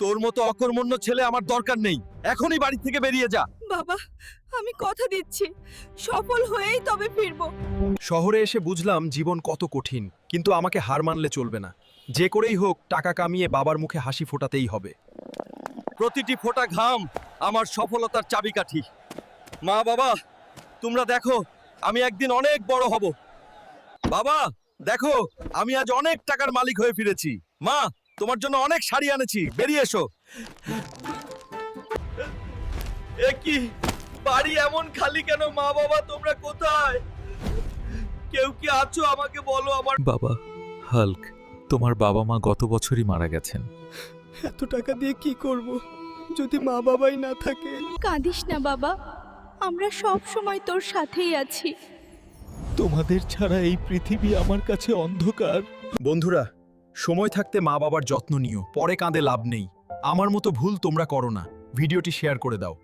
তোর মতো অকর্মণ্য ছেলে আমার দরকার নেই। এখনই বাড়ি থেকে বেরিয়ে যা। বাবা, আমি কথা দিচ্ছি সফল হয়েই তবে ফিরবো। শহরে এসে বুঝলাম জীবন কত কঠিন, কিন্তু আমাকে হার মানলে চলবে না। যে করেই হোক টাকা কামিয়ে বাবার মুখে হাসি ফোটাতেই হবে। প্রতিটি ফোঁটা ঘাম আমার সফলতার চাবিকাঠি। মা বাবা, তোমরা দেখো আমি একদিন অনেক বড় হব। বাবা দেখো, আমি আজ অনেক টাকার মালিক হয়ে ফিরেছি। মা, তোমার জন্য অনেক শাড়ি আনেছি, বেরিয়ে এসো। এ কি বাড়ি এমন খালি কেন? মা বাবা তোমরা কোথায়? কেউ কি আছো আমাকে বলো। আমার বাবা, হাল্ক, তোমার বাবা মা গত বছরই মারা গেছেন। এত টাকা দিয়ে কি করব যদি মা বাবাই না থাকে? কাঁদিস না বাবা, আমরা সব সময় তোর সাথেই আছি। তোমাদের ছাড়া এই পৃথিবী আমার কাছে অন্ধকার। বন্ধুরা, সময় থাকতে মা বাবার যত্ন নিও, পরে কাঁদে লাভ নেই। আমার মতো ভুল তোমরা করো না। ভিডিওটি শেয়ার করে দাও।